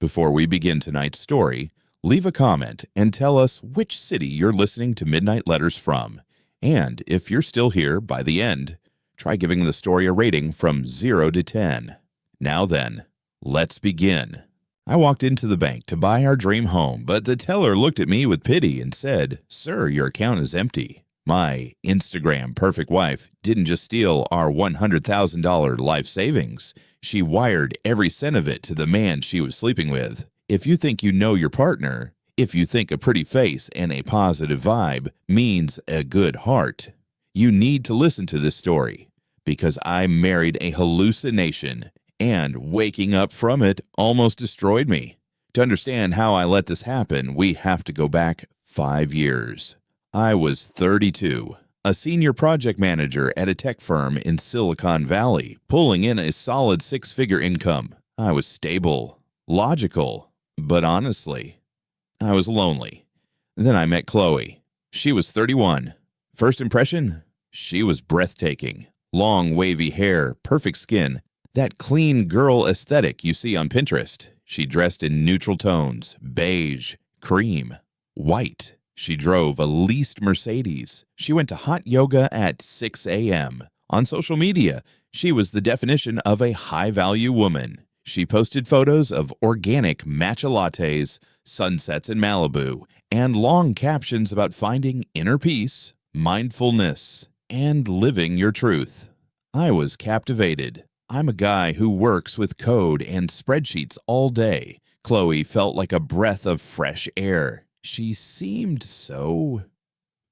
Before we begin tonight's story, leave a comment and tell us which city you're listening to Midnight Letters from. And if you're still here by the end, try giving the story a rating from 0 to 10. Now then, let's begin. I walked into the bank to buy our dream home, but the teller looked at me with pity and said, "Sir, your account is empty." My Instagram perfect wife didn't just steal our $100,000 life savings. She wired every cent of it to the man she was sleeping with. If you think you know your partner, if you think a pretty face and a positive vibe means a good heart, you need to listen to this story, because I married a hallucination, and waking up from it almost destroyed me. To understand how I let this happen, we have to go back 5 years. I was 32, a senior project manager at a tech firm in Silicon Valley, pulling in a solid 6-figure income. I was stable, logical, but honestly, I was lonely. Then I met Chloe. She was 31. First impression? She was breathtaking. Long, wavy hair, perfect skin, that clean girl aesthetic you see on Pinterest. She dressed in neutral tones, beige, cream, white. She drove a leased Mercedes. She went to hot yoga at 6 a.m. On social media, she was the definition of a high-value woman. She posted photos of organic matcha lattes, sunsets in Malibu, and long captions about finding inner peace, mindfulness, and living your truth. I was captivated. I'm a guy who works with code and spreadsheets all day. Chloe felt like a breath of fresh air. She seemed so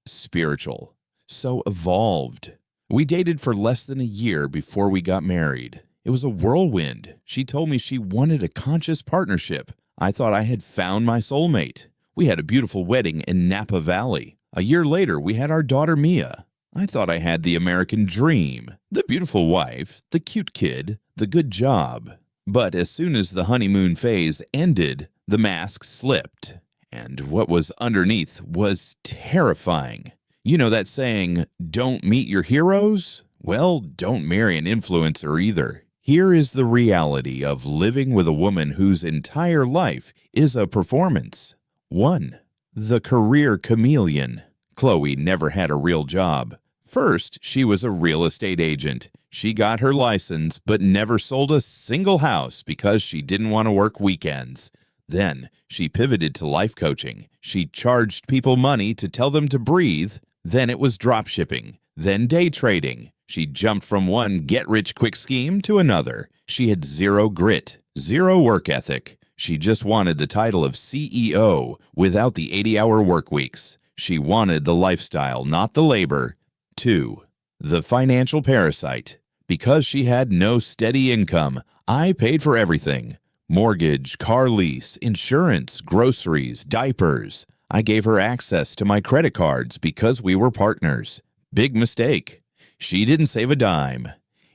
spiritual, so evolved. We dated for less than a year before we got married. It was a whirlwind. She told me she wanted a conscious partnership. I thought I had found my soulmate. We had a beautiful wedding in Napa Valley. A year later, we had our daughter Mia. I thought I had the American dream, the beautiful wife, the cute kid, the good job. But as soon as the honeymoon phase ended, the mask slipped. And what was underneath was terrifying. You know that saying, don't meet your heroes? Well, don't marry an influencer either. Here is the reality of living with a woman whose entire life is a performance. 1. The career chameleon. Chloe never had a real job. First, she was a real estate agent. She got her license, but never sold a single house because she didn't want to work weekends. Then, she pivoted to life coaching. She charged people money to tell them to breathe. Then it was drop shipping. Then day trading. She jumped from one get-rich-quick scheme to another. She had zero grit, zero work ethic. She just wanted the title of CEO without the 80-hour work weeks. She wanted the lifestyle, not the labor. 2. The financial parasite. Because she had no steady income, I paid for everything. Mortgage, car lease, insurance, groceries, diapers. I gave her access to my credit cards because we were partners. Big mistake. She didn't save a dime.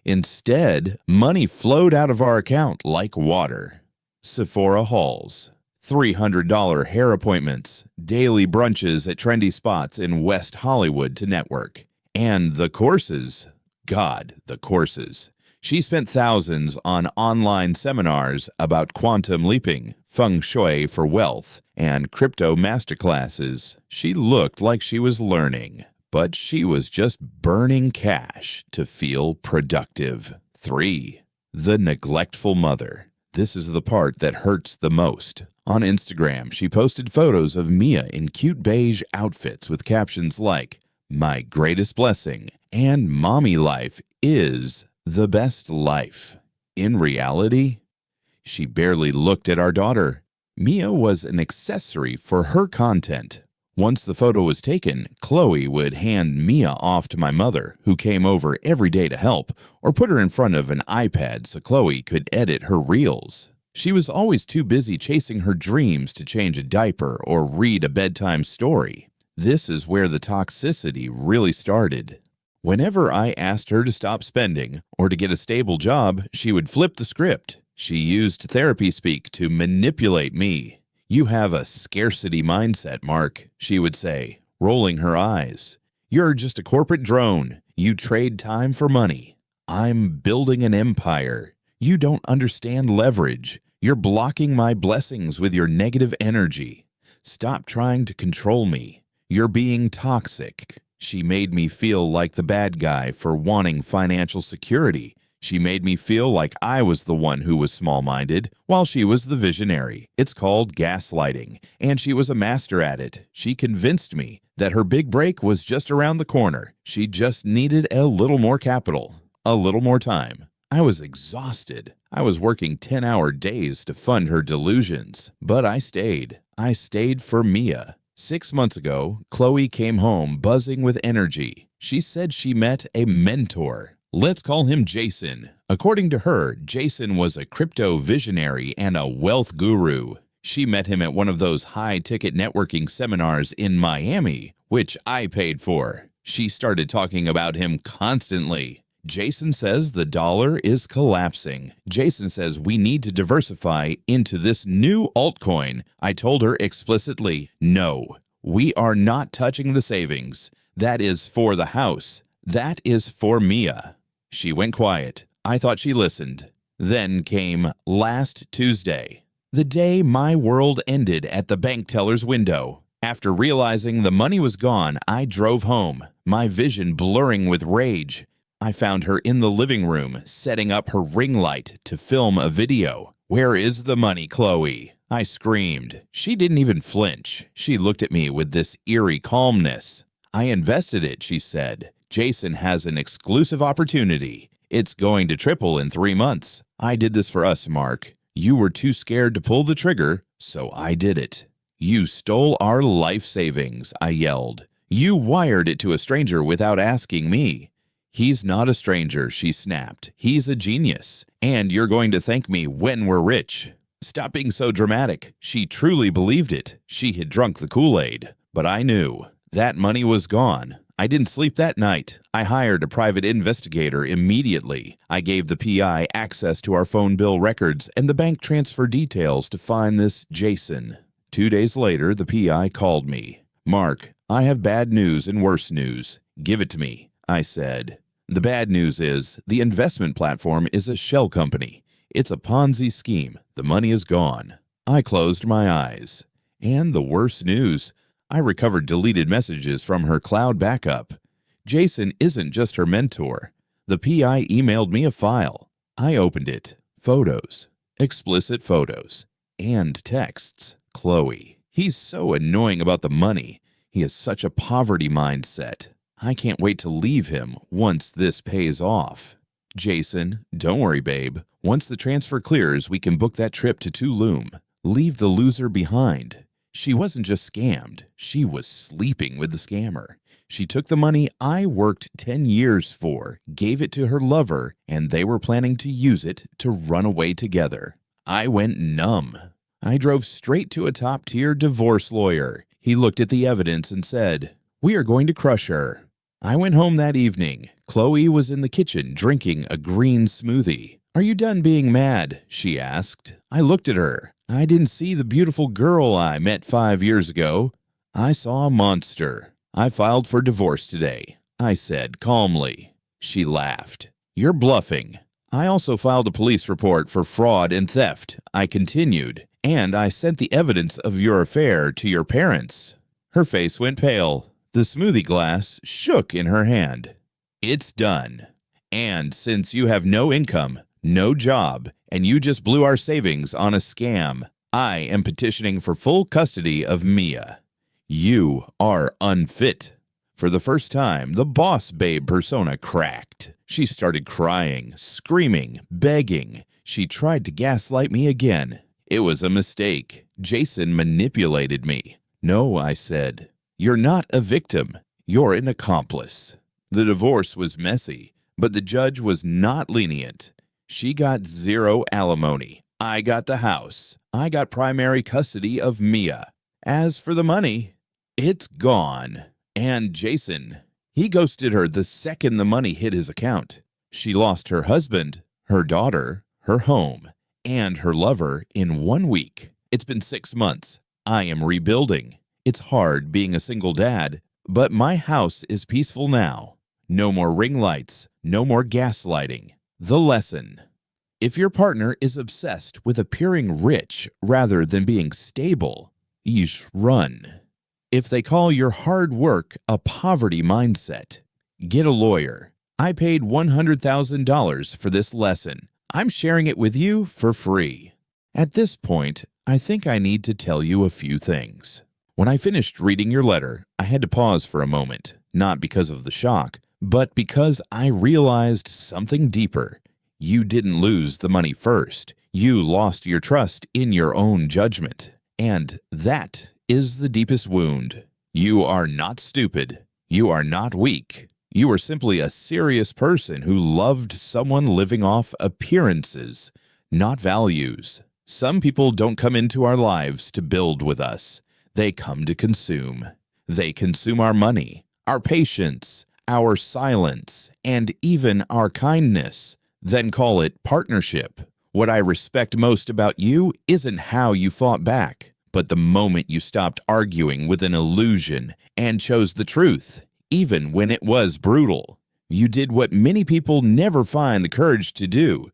Instead, money flowed out of our account like water. Sephora hauls, $300 hair appointments, daily brunches at trendy spots in West Hollywood to network. And the courses. God, the courses. She spent thousands on online seminars about quantum leaping, feng shui for wealth, and crypto masterclasses. She looked like she was learning, but she was just burning cash to feel productive. 3. The neglectful mother. This is the part that hurts the most. On Instagram, she posted photos of Mia in cute beige outfits with captions like, "My greatest blessing," and "Mommy life is the best life." In reality, she barely looked at our daughter. Mia was an accessory for her content. Once the photo was taken, Chloe would hand Mia off to my mother, who came over every day to help, or put her in front of an iPad so Chloe could edit her reels. She was always too busy chasing her dreams to change a diaper or read a bedtime story. This is where the toxicity really started. Whenever I asked her to stop spending or to get a stable job, she would flip the script. She used therapy speak to manipulate me. "You have a scarcity mindset, Mark," she would say, rolling her eyes. "You're just a corporate drone. You trade time for money. I'm building an empire. You don't understand leverage. You're blocking my blessings with your negative energy. Stop trying to control me. You're being toxic. She made me feel like the bad guy for wanting financial security. She made me feel like I was the one who was small-minded, while she was the visionary. It's called gaslighting, and she was a master at it. She convinced me that her big break was just around the corner. She just needed a little more capital, a little more time. I was exhausted. I was working 10-hour days to fund her delusions, but I stayed. I stayed for Mia. 6 months ago, Chloe came home buzzing with energy. She said she met a mentor. Let's call him Jason. According to her, Jason was a crypto visionary and a wealth guru. She met him at one of those high-ticket networking seminars in Miami, which I paid for. She started talking about him constantly. Jason says the dollar is collapsing. Jason says we need to diversify into this new altcoin. I told her explicitly, no, we are not touching the savings. That is for the house. That is for Mia. She went quiet. I thought she listened. Then came last Tuesday, the day my world ended at the bank teller's window. After realizing the money was gone, I drove home, my vision blurring with rage. I found her in the living room, setting up her ring light to film a video. "Where is the money, Chloe?" I screamed. She didn't even flinch. She looked at me with this eerie calmness. "I invested it," she said. "Jason has an exclusive opportunity. It's going to triple in 3 months. I did this for us, Mark. You were too scared to pull the trigger, so I did it." "You stole our life savings," I yelled. "You wired it to a stranger without asking me." "He's not a stranger," she snapped. "He's a genius, and you're going to thank me when we're rich." "Stop being so dramatic." She truly believed it. She had drunk the Kool-Aid. But I knew. That money was gone. I didn't sleep that night. I hired a private investigator immediately. I gave the PI access to our phone bill records and the bank transfer details to find this Jason. 2 days later, the PI called me. "Mark, I have bad news and worse news. Give it to me," I said. "The bad news is the investment platform is a shell company. It's a Ponzi scheme. The money is gone." I closed my eyes. And the worst news, I recovered deleted messages from her cloud backup. Jason isn't just her mentor. The PI emailed me a file. I opened it. Photos. Explicit photos. And texts. "Chloe. He's so annoying about the money. He has such a poverty mindset. I can't wait to leave him once this pays off. Jason, don't worry, babe. Once the transfer clears, we can book that trip to Tulum. Leave the loser behind." She wasn't just scammed. She was sleeping with the scammer. She took the money I worked 10 years for, gave it to her lover, and they were planning to use it to run away together. I went numb. I drove straight to a top-tier divorce lawyer. He looked at the evidence and said, "We are going to crush her." I went home that evening. Chloe was in the kitchen drinking a green smoothie. "Are you done being mad?" she asked. I looked at her. I didn't see the beautiful girl I met 5 years ago. I saw a monster. "I filed for divorce today," I said calmly. She laughed. "You're bluffing." "I also filed a police report for fraud and theft," I continued, "and I sent the evidence of your affair to your parents." Her face went pale. The smoothie glass shook in her hand. "It's done. And since you have no income, no job, and you just blew our savings on a scam, I am petitioning for full custody of Mia. You are unfit." For the first time, the boss babe persona cracked. She started crying, screaming, begging. She tried to gaslight me again. It was a mistake. Jason manipulated me. "No," I said. "You're not a victim. You're an accomplice." The divorce was messy, but the judge was not lenient. She got 0 alimony. I got the house. I got primary custody of Mia. As for the money, it's gone. And Jason, he ghosted her the second the money hit his account. She lost her husband, her daughter, her home, and her lover in 1 week. It's been 6 months. I am rebuilding. It's hard being a single dad, but my house is peaceful now. No more ring lights, no more gaslighting. The lesson: If your partner is obsessed with appearing rich rather than being stable, run. If they call your hard work a poverty mindset, get a lawyer. I paid $100,000 for this lesson. I'm sharing it with you for free. At this point, I think I need to tell you a few things. When I finished reading your letter, I had to pause for a moment, not because of the shock, but because I realized something deeper. You didn't lose the money first. You lost your trust in your own judgment. And that is the deepest wound. You are not stupid. You are not weak. You are simply a serious person who loved someone living off appearances, not values. Some people don't come into our lives to build with us. They come to consume. They consume our money, our patience, our silence, and even our kindness. Then call it partnership. What I respect most about you isn't how you fought back, but the moment you stopped arguing with an illusion and chose the truth, even when it was brutal. You did what many people never find the courage to do.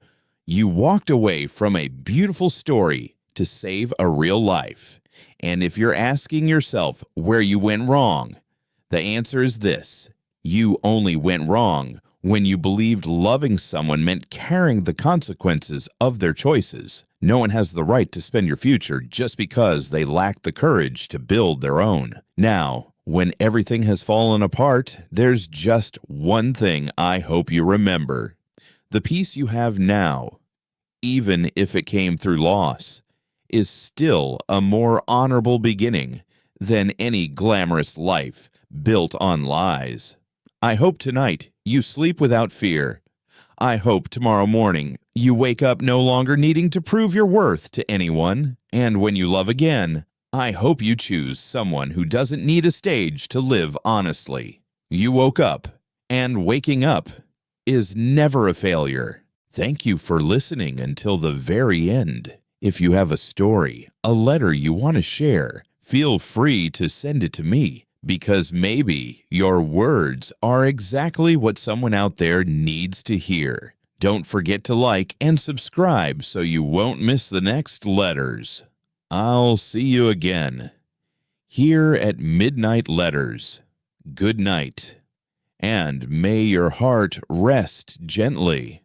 You walked away from a beautiful story to save a real life. And if you're asking yourself where you went wrong, the answer is this: you only went wrong when you believed loving someone meant carrying the consequences of their choices. No one has the right to spend your future just because they lack the courage to build their own. Now, when everything has fallen apart, there's just one thing I hope you remember. The peace you have now, even if it came through loss, is still a more honorable beginning than any glamorous life built on lies. I hope tonight you sleep without fear. I hope tomorrow morning you wake up no longer needing to prove your worth to anyone. And when you love again, I hope you choose someone who doesn't need a stage to live honestly. You woke up, and waking up is never a failure. Thank you for listening until the very end. If you have a story, a letter you want to share, feel free to send it to me, because maybe your words are exactly what someone out there needs to hear. Don't forget to like and subscribe so you won't miss the next letters. I'll see you again here at Midnight Letters. Good night, and may your heart rest gently.